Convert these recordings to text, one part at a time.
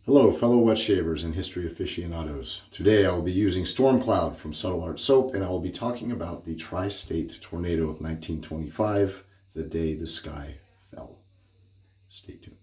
Hello, fellow wet shavers and history aficionados. Today I will be using Storm Cloud from Subtle Art Soap, and I will be talking about the tri-state tornado of 1925, the day the sky fell. Stay tuned.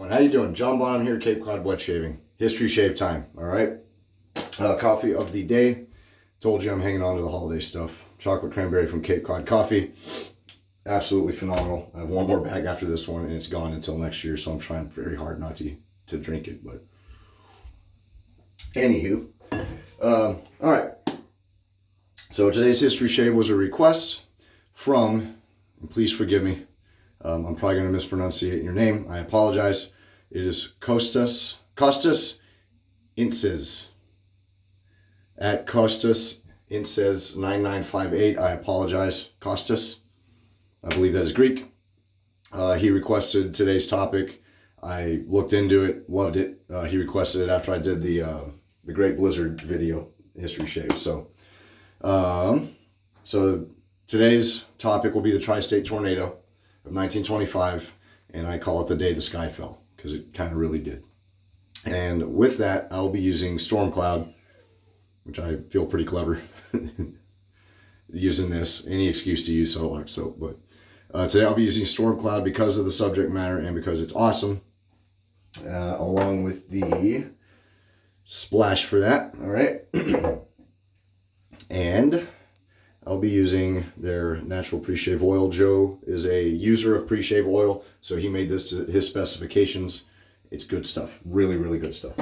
How you doing? John Bonham here, Cape Cod Wet Shaving. History shave time, all right? Coffee of the day. Told you I'm hanging on to the holiday stuff. Chocolate cranberry from Cape Cod Coffee. Absolutely phenomenal. I have one more bag after this one, and it's gone until next year, so I'm trying very hard not to drink it. But anywho, all right. So today's history shave was a request from, and please forgive me, I'm probably going to mispronunciate your name. I apologize. It is Kostas Inces. At Kostas Inces 9958. I apologize, Kostas. I believe that is Greek. He requested today's topic. I looked into it, loved it. He requested it after I did the Great Blizzard video, history shave. So today's topic will be the tri-state tornado of 1925, and I call it the day the sky fell, because it kind of really did. And with that, I'll be using Storm Cloud, which I feel pretty clever using this. Any excuse to use Subtle Art Soap, but today I'll be using Storm Cloud because of the subject matter and because it's awesome, along with the splash for that. All right. And I'll be using their natural pre-shave oil. Joe is a user of pre-shave oil, so he made this to his specifications. It's good stuff. Really, really good stuff.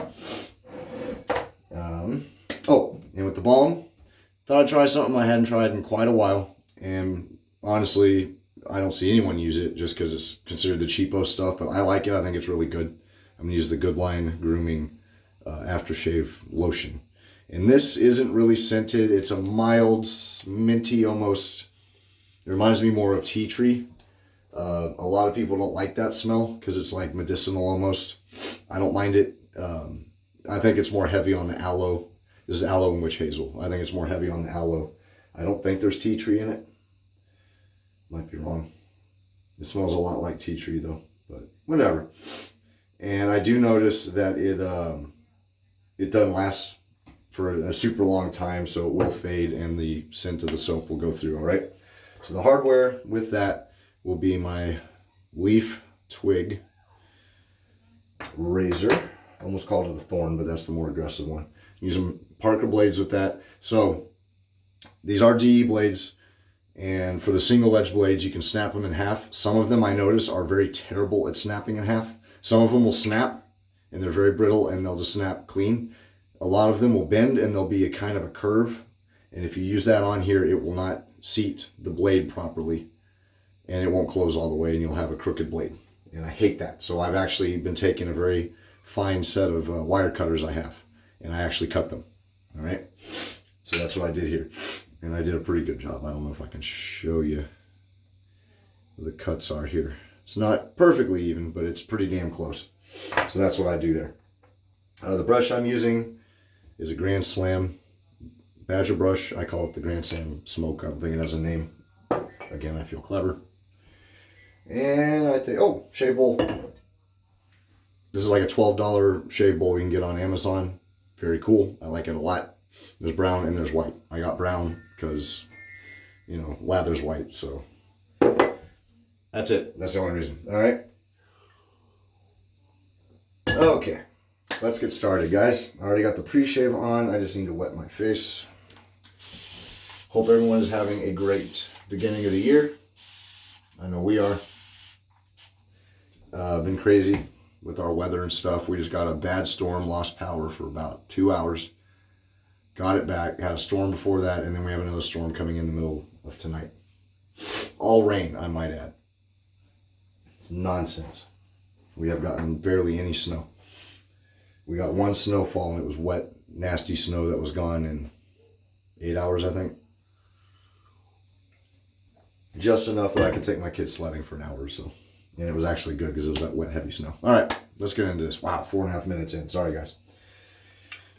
Oh, and with the balm, thought I'd try something I hadn't tried in quite a while. And honestly, I don't see anyone use it just because it's considered the cheapo stuff, but I like it. I think it's really good. I'm going to use the Goodline Grooming Aftershave Lotion. And this isn't really scented. It's a mild, minty almost. It reminds me more of tea tree. A lot of people don't like that smell because it's like medicinal almost. I don't mind it. I think it's more heavy on the aloe. This is aloe and witch hazel. I think it's more heavy on the aloe. I don't think there's tea tree in it. Might be wrong. It smells a lot like tea tree though, but whatever. And I do notice that it doesn't last for a super long time, so it will fade and the scent of the soap will go through. All right, so the hardware with that will be my leaf twig razor. I almost called it the thorn, but that's the more aggressive one. Using Parker blades with that. So these are DE blades, and for the single edge blades you can snap them in half. Some of them I notice are very terrible at snapping in half. Some of them will snap and they're very brittle and they'll just snap clean. A lot of them will bend and there'll be a kind of a curve. And if you use that on here, it will not seat the blade properly and it won't close all the way and you'll have a crooked blade. And I hate that. So I've actually been taking a very fine set of wire cutters I have and I actually cut them. All right. So that's what I did here. And I did a pretty good job. I don't know if I can show you where the cuts are here. It's not perfectly even, but it's pretty damn close. So that's what I do there. The brush I'm using is a Grand Slam Badger brush. I call it the Grand Slam Smoke. I don't think it has a name. Again, I feel clever. And I think, oh, shave bowl. This is like a $12 shave bowl you can get on Amazon. Very cool. I like it a lot. There's brown and there's white. I got brown because, you know, lather's white. So that's it. That's the only reason. All right. Okay. Let's get started, guys. I already got the pre-shave on. I just need to wet my face. Hope everyone is having a great beginning of the year. I know we are. Been crazy with our weather and stuff. We just got a bad storm, lost power for about 2 hours. Got it back. Had a storm before that, and then we have another storm coming in the middle of tonight. All rain, I might add. It's nonsense. We have gotten barely any snow. We got one snowfall and it was wet, nasty snow that was gone in 8 hours, I think. Just enough that I could take my kids sledding for an hour or so. And it was actually good because it was that wet, heavy snow. All right, let's get into this. Wow, 4.5 minutes in. Sorry, guys.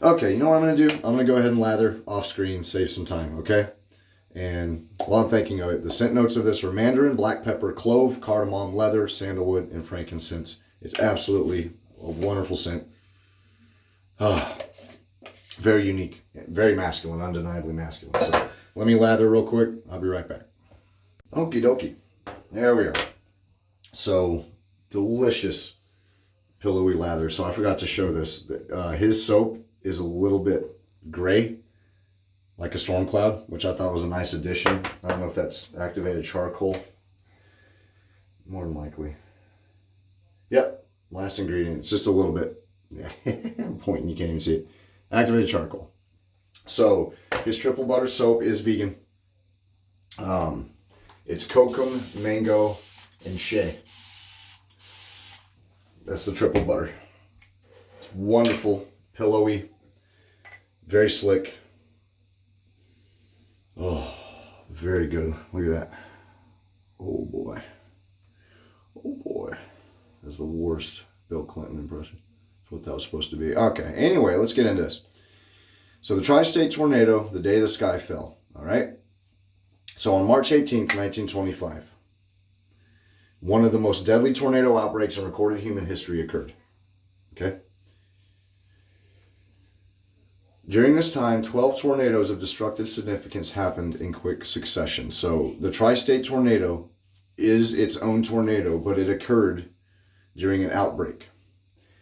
Okay, you know what I'm going to do? I'm going to go ahead and lather off screen, save some time, okay? And while I'm thinking of it, the scent notes of this are mandarin, black pepper, clove, cardamom, leather, sandalwood, and frankincense. It's absolutely a wonderful scent. Ah, very unique, very masculine, undeniably masculine. So let me lather real quick. I'll be right back. Okie dokie. There we are. So delicious pillowy lather. So I forgot to show this. His soap is a little bit gray, like a storm cloud, which I thought was a nice addition. I don't know if that's activated charcoal. More than likely. Yep, last ingredient. It's just a little bit. Yeah, I'm pointing, you can't even see it. Activated charcoal. So his triple butter soap is vegan. It's kokum, mango, and shea. That's the triple butter. It's wonderful, pillowy, very slick. Oh, very good. Look at that. Oh boy. Oh boy. That's the worst Bill Clinton impression. That's what that was supposed to be. Okay, anyway, let's get into this. So the tri-state tornado, the day the sky fell, all right? So on March 18th, 1925, one of the most deadly tornado outbreaks in recorded human history occurred, okay? During this time, 12 tornadoes of destructive significance happened in quick succession. So the tri-state tornado is its own tornado, but it occurred during an outbreak.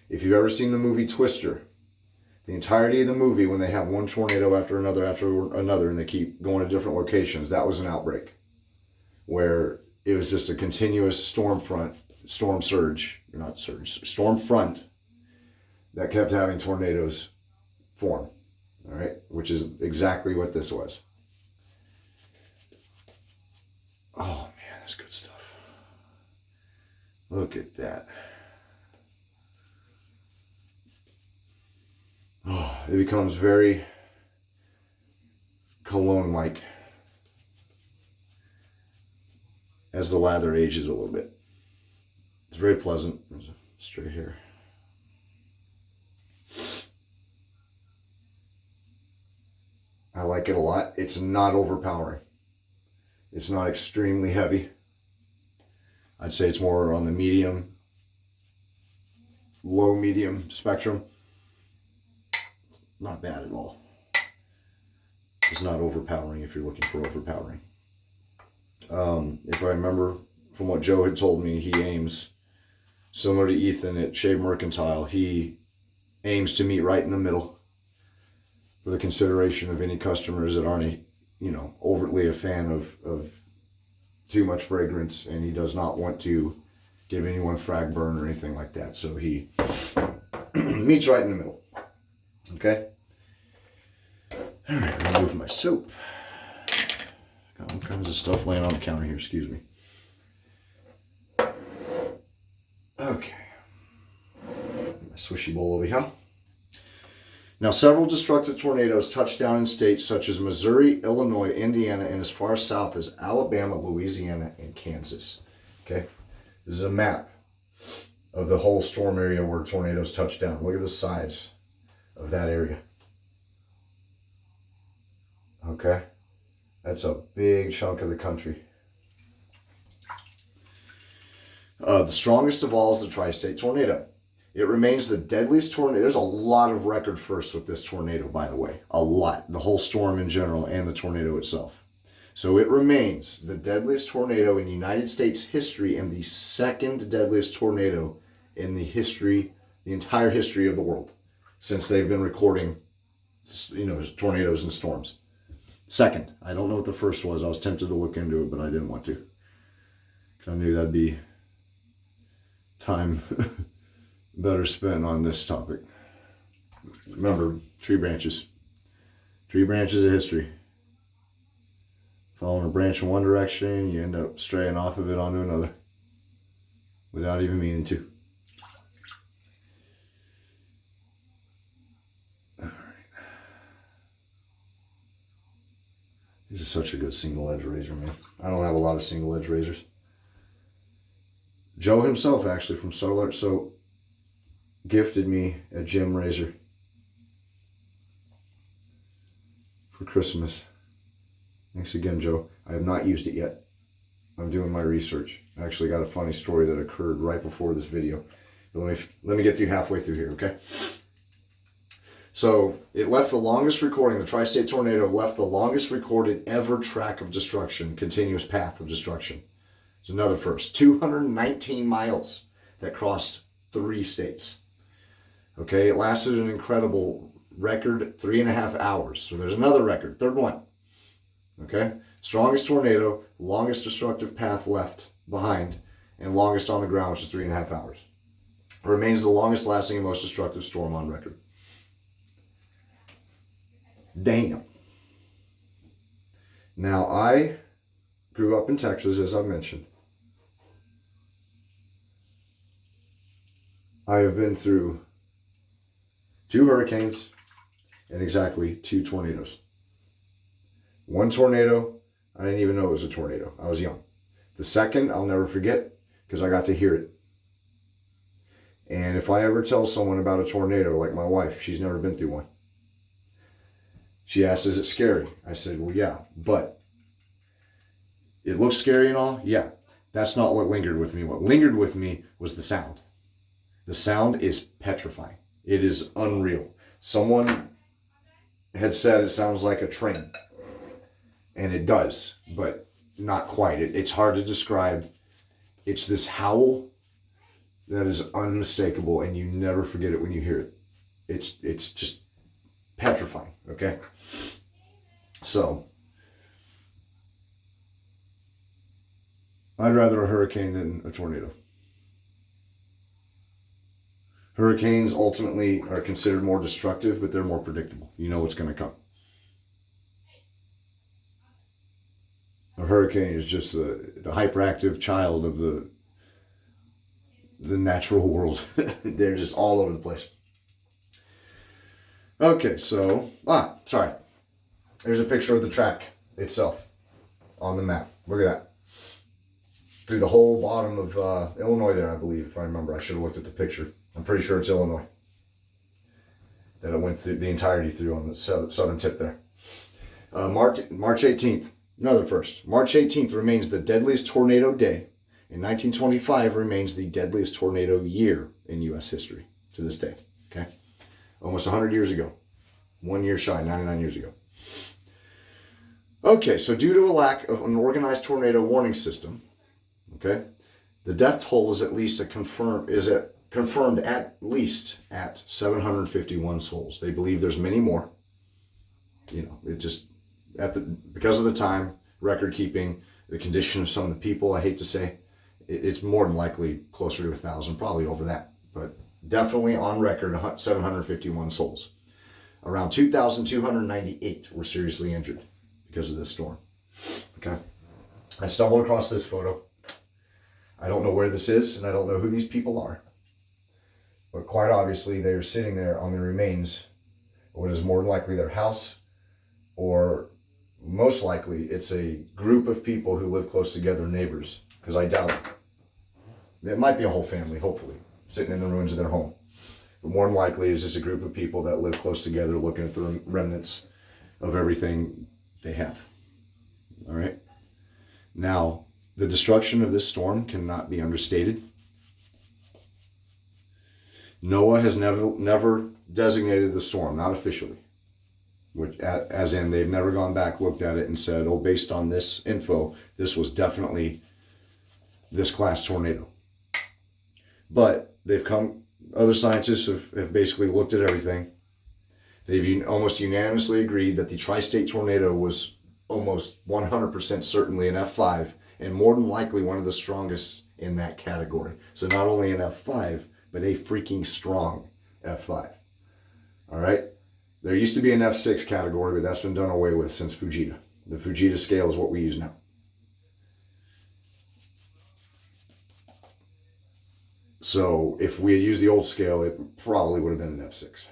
If you've ever seen the movie Twister, the entirety of the movie, when they have one tornado after another, and they keep going to different locations, that was an outbreak where it was just a continuous storm front that kept having tornadoes form. All right, which is exactly what this was. Oh man, that's good stuff. Look at that. Oh, it becomes very cologne-like as the lather ages a little bit. It's very pleasant. There's a stray hair. I like it a lot. It's not overpowering. It's not extremely heavy. I'd say it's more on the medium, low medium spectrum. Not bad at all. It's not overpowering if you're looking for overpowering. If I remember from what Joe had told me, he aims, similar to Ethan at Shave Mercantile, he aims to meet right in the middle for the consideration of any customers that aren't, overtly a fan of too much fragrance, and he does not want to give anyone frag burn or anything like that. So he meets right in the middle. Okay. All right, I'll move my soap. Got all kinds of stuff laying on the counter here. Excuse me. Okay. My swishy bowl over here. Now, several destructive tornadoes touched down in states such as Missouri, Illinois, Indiana, and as far south as Alabama, Louisiana, and Kansas. Okay, this is a map of the whole storm area where tornadoes touched down. Look at the size of that area. Okay, that's a big chunk of the country. The strongest of all is the tri-state tornado. It remains the deadliest tornado. There's a lot of record firsts with this tornado, by the way. A lot. The whole storm in general and the tornado itself. So it remains the deadliest tornado in United States history and the second deadliest tornado in the entire history of the world, since they've been recording, tornadoes and storms. Second. I don't know what the first was. I was tempted to look into it, but I didn't want to, because I knew that'd be time better spent on this topic. Remember, tree branches. Tree branches of history. Following a branch in one direction, you end up straying off of it onto another without even meaning to. All right. This is such a good single edge razor, man. I don't have a lot of single edge razors. Joe himself, actually, from Subtle Art Soap, gifted me a gem razor for Christmas. Thanks again, Joe. I have not used it yet. I'm doing my research. I actually got a funny story that occurred right before this video. But let me get you halfway through here, okay? So it left the longest recording, the Tri-State Tornado left the longest recorded ever track of destruction, continuous path of destruction. It's another first. 219 miles that crossed 3 states. Okay, it lasted an incredible record 3.5 hours. So there's another record, third one. Okay, strongest tornado, longest destructive path left behind, and longest on the ground, which is 3.5 hours. It remains the longest lasting and most destructive storm on record. Damn. Now, I grew up in Texas, as I've mentioned. I have been through 2 hurricanes and exactly 2 tornadoes. One tornado, I didn't even know it was a tornado. I was young. The second, I'll never forget because I got to hear it. And if I ever tell someone about a tornado, like my wife, she's never been through one. She asked, is it scary? I said, well, yeah, but it looks scary and all. Yeah, that's not what lingered with me. What lingered with me was the sound. The sound is petrifying. It is unreal. Someone had said it sounds like a train. And it does, but not quite. It's hard to describe. It's this howl that is unmistakable, and you never forget it when you hear it. It's just petrifying, okay? So, I'd rather a hurricane than a tornado. Hurricanes ultimately are considered more destructive, but they're more predictable. You know what's going to come. A hurricane is just the hyperactive child of the natural world. They're just all over the place. Okay, so, sorry. There's a picture of the track itself on the map. Look at that. Through the whole bottom of Illinois there, I believe, if I remember. I should have looked at the picture. I'm pretty sure it's Illinois. That it went through the entirety through on the southern tip there. March 18th. Another first. March 18th remains the deadliest tornado day. In 1925 remains the deadliest tornado year in U.S. history to this day. Okay? Almost 100 years ago. 1 year shy, 99 years ago. Okay, so due to a lack of an organized tornado warning system, okay, the death toll is confirmed at least at 751 souls. They believe there's many more. You know, it just because of the time, record keeping, the condition of some of the people, I hate to say, it's more than likely closer to 1,000, probably over that, but definitely on record, 751 souls. Around 2,298 were seriously injured because of this storm. Okay, I stumbled across this photo. I don't know where this is, and I don't know who these people are, but quite obviously they are sitting there on the remains of what is more than likely their house, or most likely it's a group of people who live close together, neighbors, because I doubt it. It might be a whole family, hopefully, sitting in the ruins of their home. But more than likely it's just a group of people that live close together looking at the remnants of everything they have. All right? Now, the destruction of this storm cannot be understated. NOAA has never designated the storm, not officially. Which, as in, they've never gone back, looked at it, and said, oh, based on this info, this was definitely this class tornado. But other scientists have basically looked at everything. They've almost unanimously agreed that the Tri-State tornado was almost 100% certainly an F5, and more than likely one of the strongest in that category. So not only an F5, but a freaking strong F5. All right? There used to be an F6 category, but that's been done away with since Fujita. The Fujita scale is what we use now. So if we had used the old scale, it probably would have been an F6.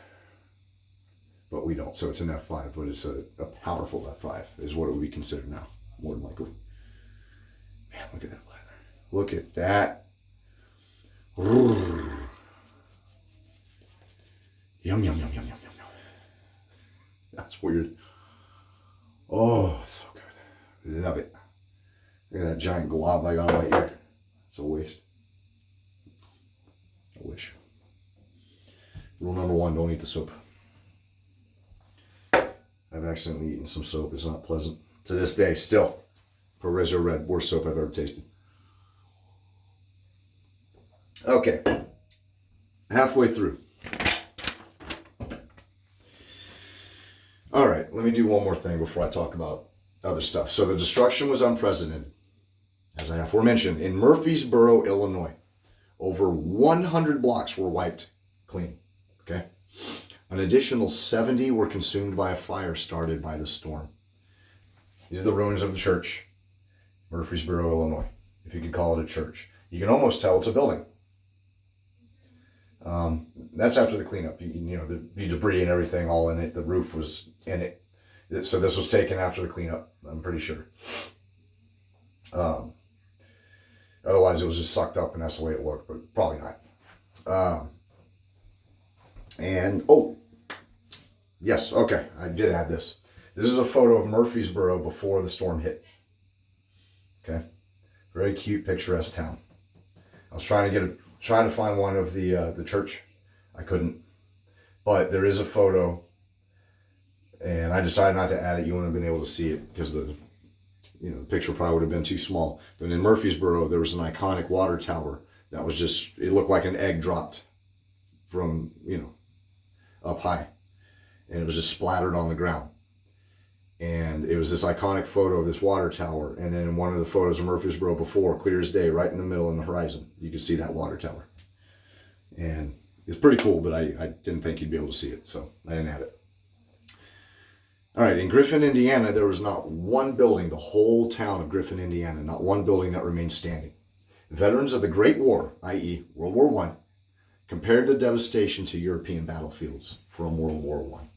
But we don't, so it's an F5, but it's a powerful F5 is what it would be considered now, more than likely. Man, look at that leather. Look at that. Yum, yum, yum, yum, yum, yum, yum. That's weird. Oh, so good. Love it. Look at that giant glob I got on my ear. It's a waste. I wish. Rule number 1, don't eat the soap. I've accidentally eaten some soap. It's not pleasant. To this day, still. Perezzo Red, worst soap I've ever tasted. Okay. Halfway through. All right, let me do one more thing before I talk about other stuff. So the destruction was unprecedented, as I aforementioned, in Murfreesboro, Illinois. Over 100 blocks were wiped clean, okay? An additional 70 were consumed by a fire started by the storm. These are the ruins of the church, Murfreesboro, Illinois, if you could call it a church. You can almost tell it's a building. That's after the cleanup. You know, the debris and everything all in it. The roof was in it. So this was taken after the cleanup, I'm pretty sure. Otherwise, it was just sucked up and that's the way it looked, but probably not. And, oh, yes, okay, I did add this. This is a photo of Murfreesboro before the storm hit. Okay, very cute, picturesque town. I was trying to find one of the church. I couldn't, but there is a photo, and I decided not to add it. You wouldn't have been able to see it because the picture probably would have been too small. But in Murfreesboro, there was an iconic water tower that was just, it looked like an egg dropped from, up high, and it was just splattered on the ground. And it was this iconic photo of this water tower. And then in one of the photos of Murfreesboro before, clear as day, right in the middle in the horizon, you could see that water tower. And it's pretty cool, but I didn't think you'd be able to see it, so I didn't add it. All right, in Griffin, Indiana, there was not one building, the whole town of Griffin, Indiana, not one building that remained standing. Veterans of the Great War, i.e. World War I, compared the devastation to European battlefields from World War I.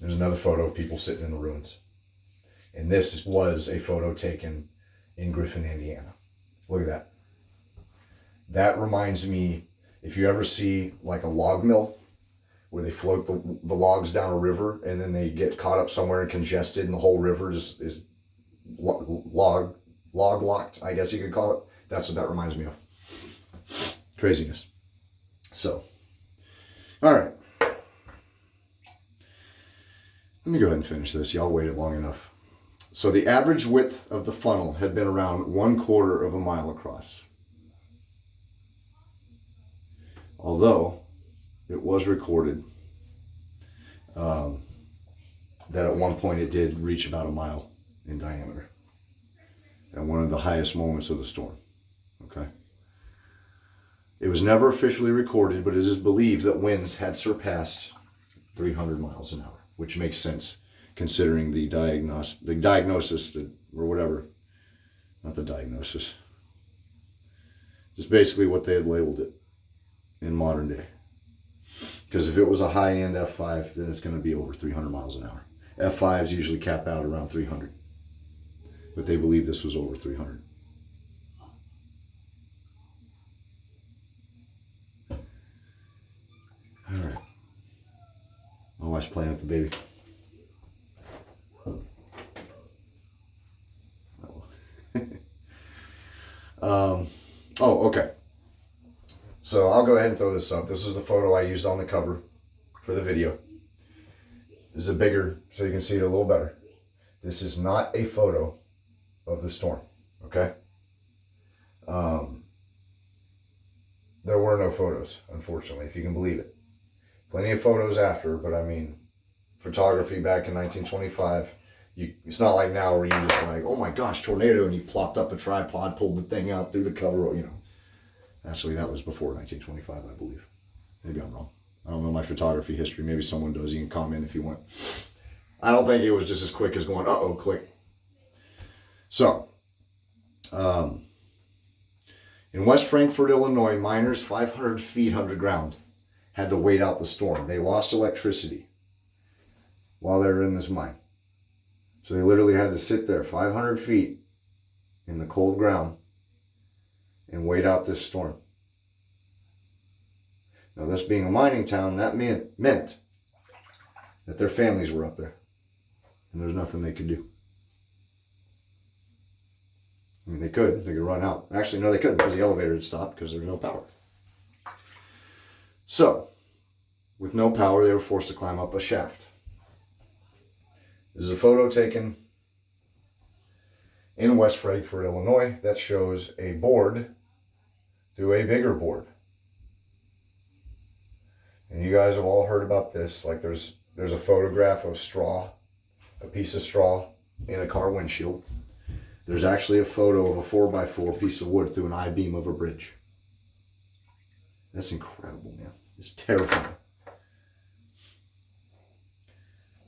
There's another photo of people sitting in the ruins. And this was a photo taken in Griffin, Indiana. Look at that. That reminds me, if you ever see like a log mill where they float the logs down a river and then they get caught up somewhere and congested and the whole river just is log locked, I guess you could call it. That's what that reminds me of. Craziness. So, all right. Let me go ahead and finish this. Y'all waited long enough. So the average width of the funnel had been around 1/4 of a mile across. Although it was recorded that at one point it did reach about a mile in diameter at one of the highest moments of the storm. Okay. It was never officially recorded, but it is believed that winds had surpassed 300 miles an hour, which makes sense considering the diagnosis, or whatever, not the diagnosis, just basically what they had labeled it in modern day. Because if it was a high-end F5, then it's going to be over 300 miles an hour. F5s usually cap out around 300, but they believe this was over 300. All right. My wife's playing with the baby. Oh, okay. So I'll go ahead and throw this up. This is the photo I used on the cover for the video. This is a bigger, so you can see it a little better. This is not a photo of the storm, okay? There were no photos, unfortunately, if you can believe it. Plenty of photos after, but I mean, photography back in 1925, it's not like now where you just like, oh my gosh, tornado, and you plopped up a tripod, pulled the thing out through the cover, Actually, that was before 1925, I believe. Maybe I'm wrong. I don't know my photography history. Maybe someone does. You can comment if you want. I don't think it was just as quick as going, uh-oh, click. So, in West Frankfort, Illinois, miners 500 feet underground had to wait out the storm. They lost electricity while they were in this mine. So they literally had to sit there 500 feet in the cold ground and wait out this storm. Now, this being a mining town, that meant that their families were up there, and there's nothing they could do. I mean, they could run out. Actually, no, they couldn't, because the elevator had stopped because there was no power. So, with no power, they were forced to climb up a shaft. This is a photo taken in West Frankfort, Illinois, that shows a board through a bigger board. And you guys have all heard about this. Like there's a photograph of straw, a piece of straw in a car windshield. There's actually a photo of a 4x4 piece of wood through an I-beam of a bridge. That's incredible, man. It's terrifying.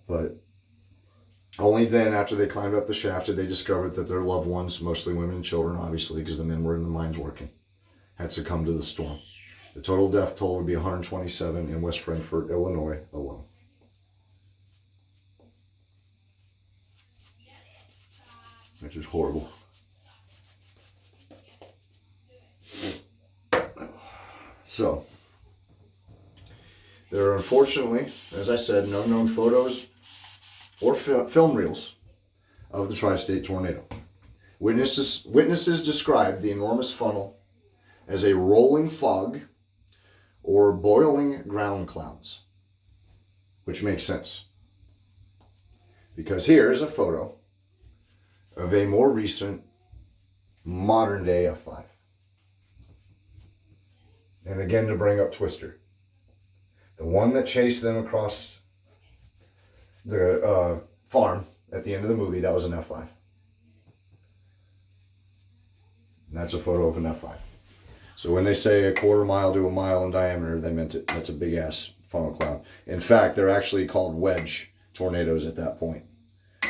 But only then, after they climbed up the shaft, did they discover that their loved ones, mostly women and children, obviously, because the men were in the mines working, had succumbed to the storm. The total death toll would be 127 in West Frankfort, Illinois alone. Which is horrible. So, there are unfortunately, as I said, no known photos or film reels of the tri-state tornado. Witnesses described the enormous funnel as a rolling fog or boiling ground clouds, which makes sense. Because here is a photo of a more recent modern day F5. And again, to bring up Twister, the one that chased them across the farm at the end of the movie, that was an F5. And that's a photo of an F5. So when they say a quarter mile to a mile in diameter, they meant it. That's a big ass funnel cloud. In fact, they're actually called wedge tornadoes at that point,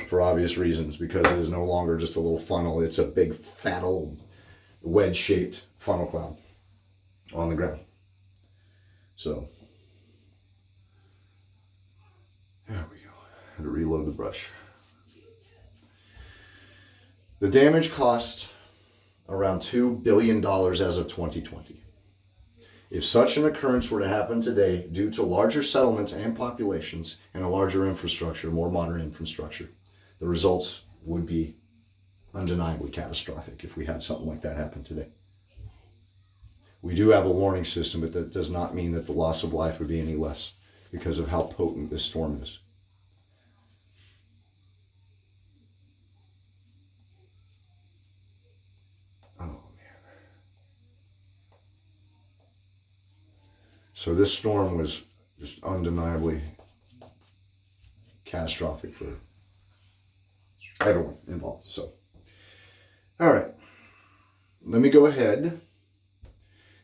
for obvious reasons, because it is no longer just a little funnel. It's a big fat old wedge shaped funnel cloud on the ground. So there we go. I had to reload the brush. The damage cost around $2 billion as of 2020. If such an occurrence were to happen today, due to larger settlements and populations and a larger infrastructure, more modern infrastructure, the results would be undeniably catastrophic if we had something like that happen today. We do have a warning system, but that does not mean that the loss of life would be any less because of how potent this storm is. Oh, man. So this storm was just undeniably catastrophic for everyone involved. So, all right. Let me go ahead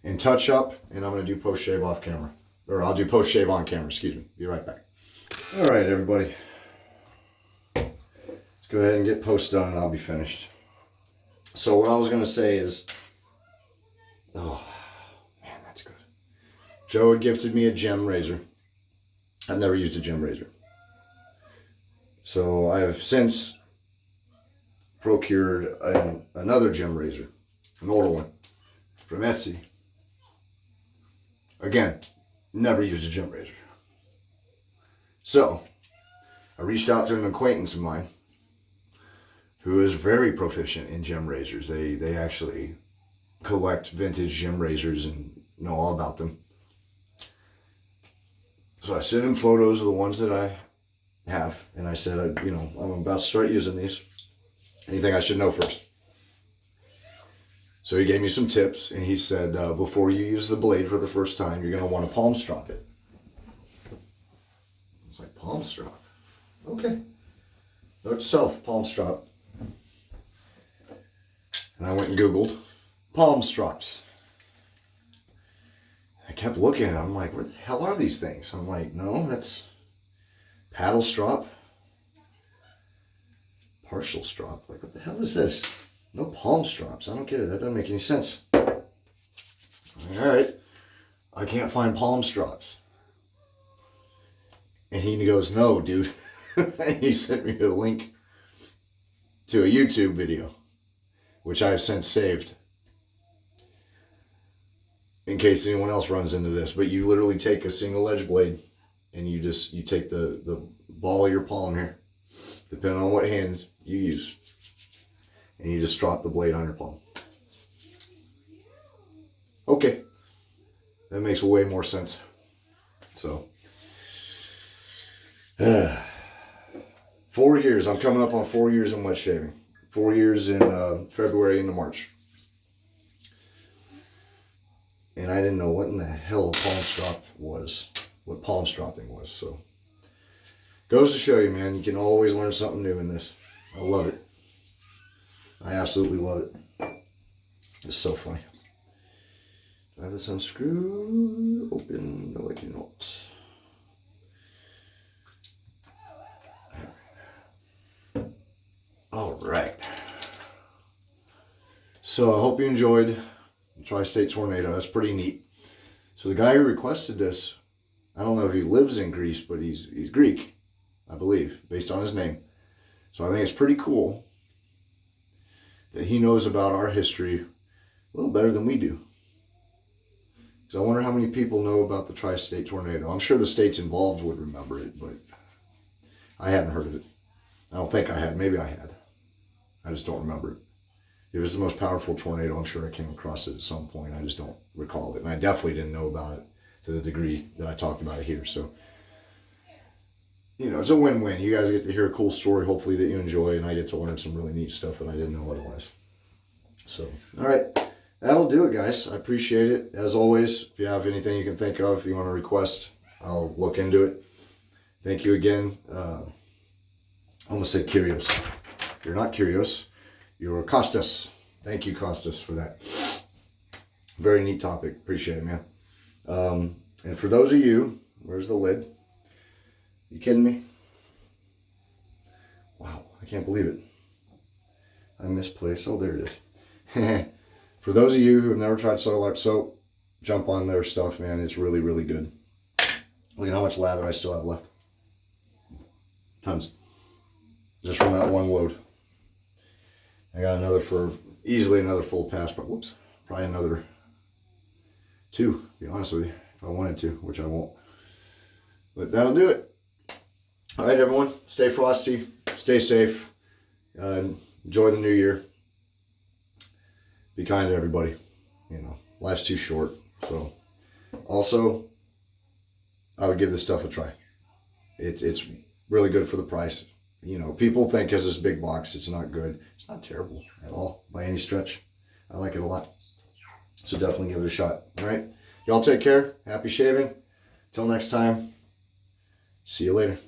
and touch up, and I'm going to do post-shave off camera. Or I'll do post-shave on camera, excuse me. Be right back. All right, everybody. Let's go ahead and get post done, and I'll be finished. So what I was going to say is, oh, man, that's good. Joe had gifted me a gem razor. I've never used a gem razor. So I have since procured another gem razor, an older one, from Etsy. Again, never used a gem razor. So I reached out to an acquaintance of mine who is very proficient in gem razors. They actually collect vintage gem razors and know all about them. So I sent him photos of the ones that I have, and I said, I'm about to start using these. Anything I should know first? So he gave me some tips, and he said, before you use the blade for the first time, you're going to want to palm strop it. I was like, palm strop? Okay. Note to self, palm strop. And I went and Googled palm strops. I kept looking at it. I'm like, where the hell are these things? I'm like, no, that's paddle strop. Partial strop. Like, what the hell is this? No palm strops. I don't get it. That doesn't make any sense. All right. I can't find palm strops. And he goes, no, dude. He sent me a link to a YouTube video, which I have since saved. in case anyone else runs into this, but you literally take a single edge blade and you take the ball of your palm here, depending on what hand you use, and you just drop the blade on your palm. Okay, that makes way more sense. So 4 years. I'm coming up on 4 years in wet shaving. 4 years in February into March. And I didn't know what in the hell palm strop was, what palm stropping was. So goes to show you, man, you can always learn something new in this. I love it. I absolutely love it. It's so funny. Do I have this unscrewed? Open? No, I do not. All right. So I hope you enjoyed the Tri-State Tornado. That's pretty neat. So the guy who requested this, I don't know if he lives in Greece, but he's Greek, I believe, based on his name. So I think it's pretty cool that he knows about our history a little better than we do. So I wonder how many people know about the Tri-State Tornado. I'm sure the states involved would remember it, but I hadn't heard of it. I don't think I had. Maybe I had. I just don't remember it. It was the most powerful tornado. I'm sure I came across it at some point. I just don't recall it. And I definitely didn't know about it to the degree that I talked about it here. So, you know, it's a win-win. You guys get to hear a cool story, hopefully, that you enjoy, and I get to learn some really neat stuff that I didn't know otherwise. So, all right. That'll do it, guys. I appreciate it. As always, if you have anything you can think of, if you want to request, I'll look into it. Thank you again. I almost said Kyrios. You're not Kyrios. You're Kostas. Thank you, Kostas, for that. Very neat topic. Appreciate it, man. And for those of you, where's the lid? You kidding me? Wow, I can't believe it. I misplaced. Oh, there it is. For those of you who have never tried Soil Art soap, jump on their stuff, man. It's really, really good. Look at how much lather I still have left. Tons. Just from that one load. I got another for easily another full pass, but whoops, probably another 2, to be honest with you, if I wanted to, which I won't. But that'll do it. All right, everyone, stay frosty, stay safe, enjoy the new year. Be kind to everybody. You know, life's too short. So, also, I would give this stuff a try. It's really good for the price. You know, people think because it's big box, it's not good. It's not terrible at all by any stretch. I like it a lot. So definitely give it a shot. All right. Y'all take care. Happy shaving. Till next time. See you later.